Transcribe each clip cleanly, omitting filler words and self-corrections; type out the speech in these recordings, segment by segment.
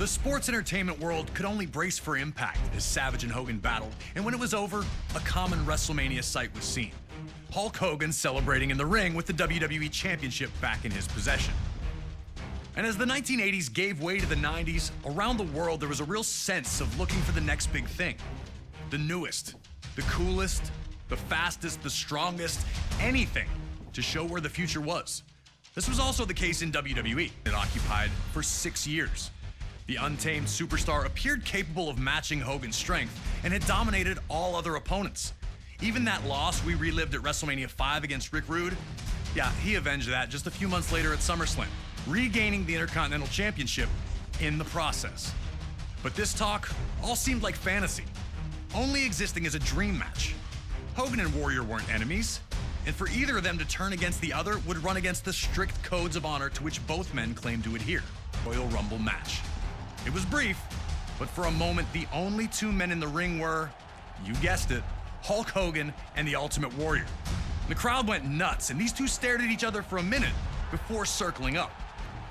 The sports entertainment world could only brace for impact as Savage and Hogan battled, and when it was over, a common WrestleMania sight was seen. Hulk Hogan celebrating in the ring with the WWE Championship back in his possession. And as the 1980s gave way to the 90s, around the world there was a real sense of looking for the next big thing. The newest, the coolest, the fastest, the strongest, anything to show where the future was. This was also the case in WWE. It occupied for 6 years. The untamed superstar appeared capable of matching Hogan's strength and had dominated all other opponents. Even that loss we relived at WrestleMania 5 against Rick Rude, yeah, he avenged that just a few months later at SummerSlam, regaining the Intercontinental Championship in the process. But this talk all seemed like fantasy, only existing as a dream match. Hogan and Warrior weren't enemies, and for either of them to turn against the other would run against the strict codes of honor to which both men claimed to adhere. Royal Rumble match. It was brief, but for a moment, the only two men in the ring were, you guessed it, Hulk Hogan and the Ultimate Warrior. The crowd went nuts, and these two stared at each other for a minute before circling up.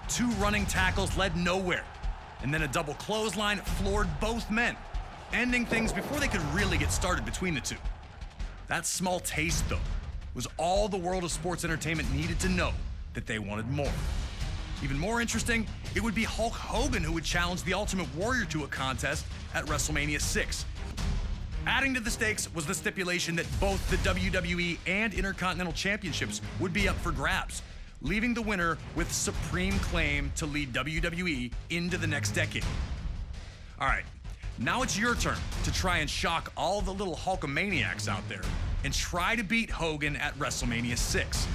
Two running tackles led nowhere, and then a double clothesline floored both men, ending things before they could really get started between the two. That small taste, though, was all the world of sports entertainment needed to know that they wanted more. Even more interesting, it would be Hulk Hogan who would challenge the Ultimate Warrior to a contest at WrestleMania 6. Adding to the stakes was the stipulation that both the WWE and Intercontinental Championships would be up for grabs, leaving the winner with supreme claim to lead WWE into the next decade. All right, now it's your turn to try and shock all the little Hulkamaniacs out there and try to beat Hogan at WrestleMania 6.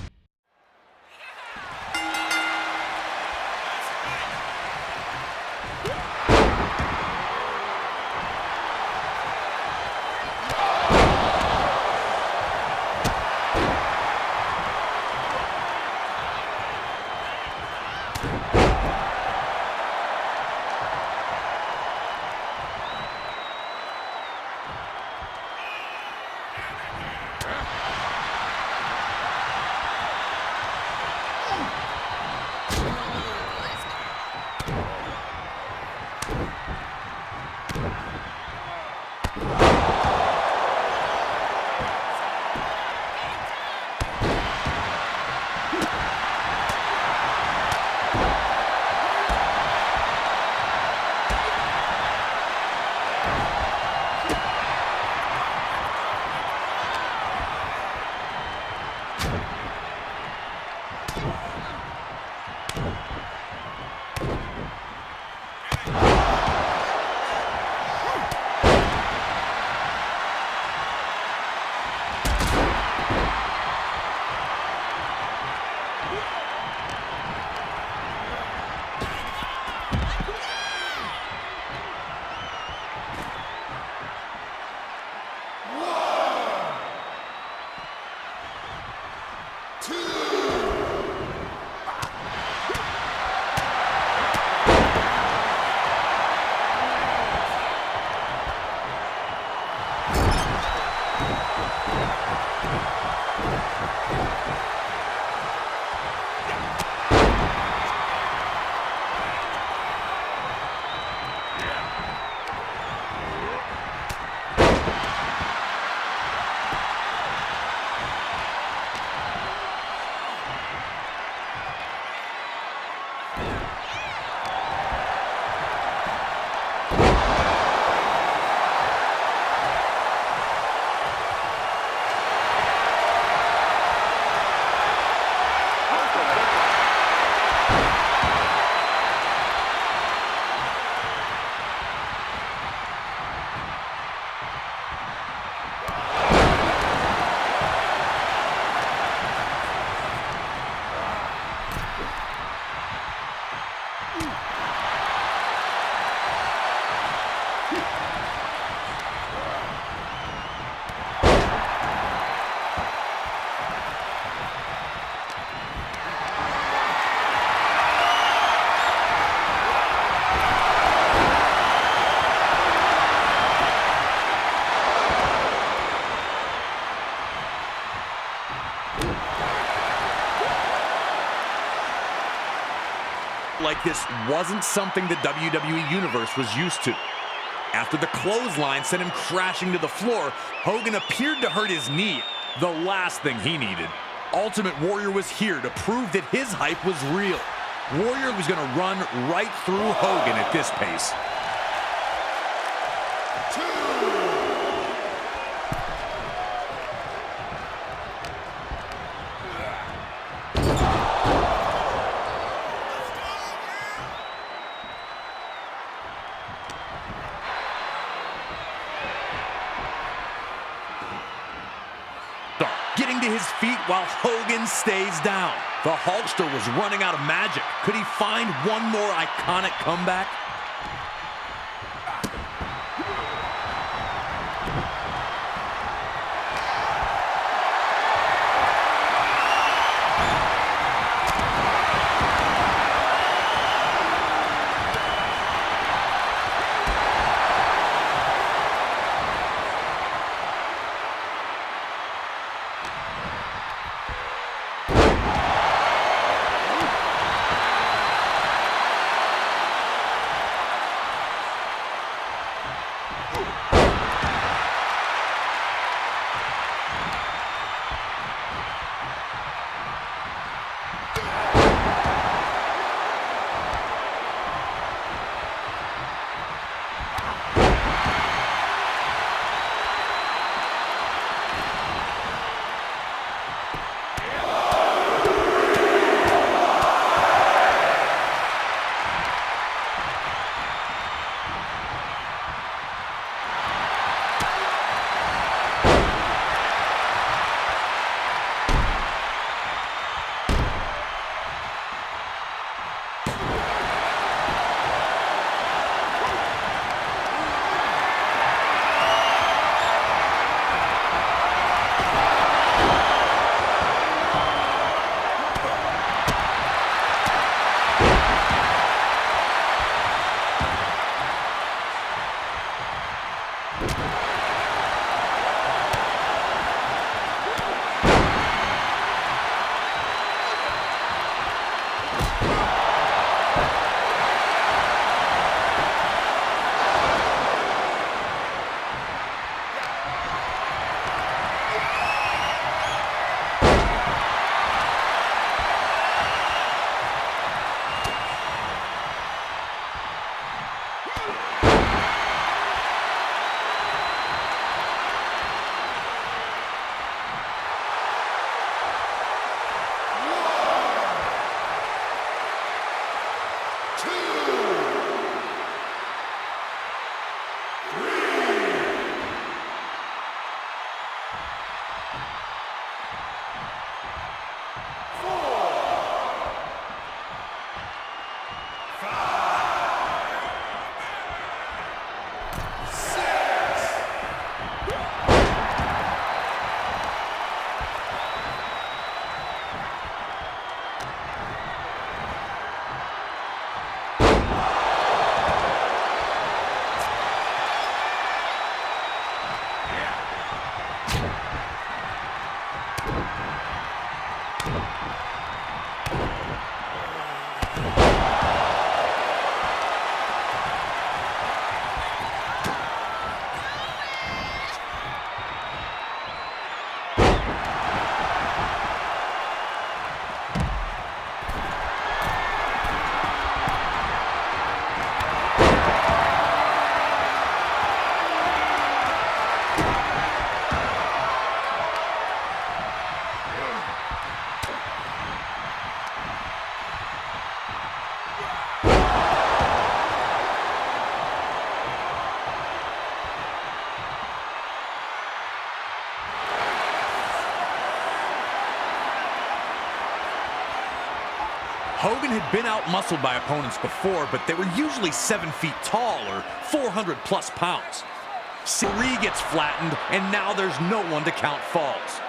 Like this wasn't something the WWE Universe was used to. After the clothesline sent him crashing to the floor, Hogan appeared to hurt his knee, the last thing he needed. Ultimate Warrior was here to prove that his hype was real. Warrior was going to run right through Hogan at this pace. Getting to his feet while Hogan stays down. The Hulkster was running out of magic. Could he find one more iconic comeback? Hogan had been out-muscled by opponents before, but they were usually 7 feet tall or 400-plus pounds. Siri gets flattened, and now there's no one to count falls.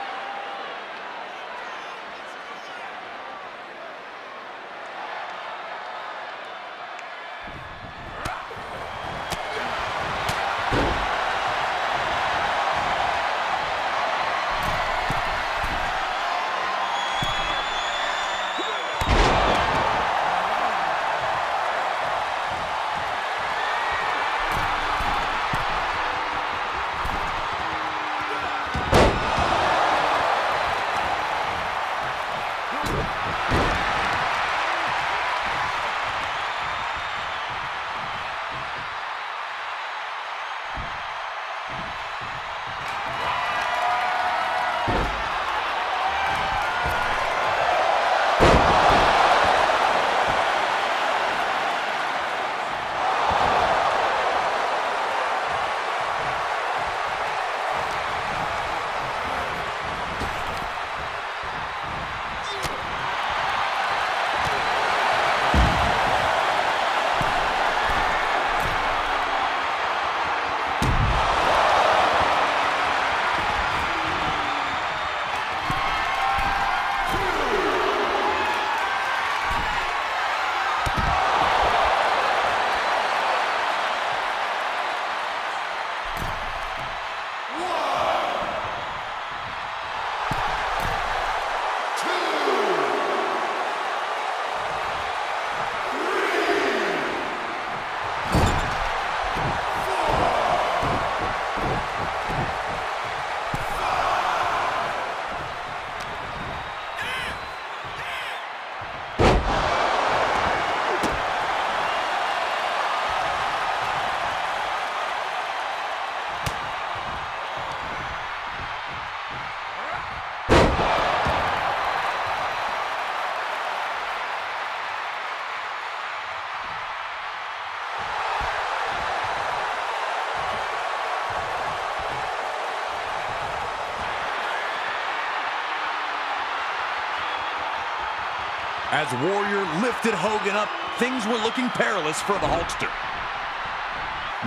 As Warrior lifted Hogan up, things were looking perilous for the Hulkster.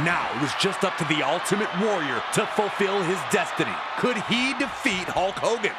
Now it was just up to the Ultimate Warrior to fulfill his destiny. Could he defeat Hulk Hogan?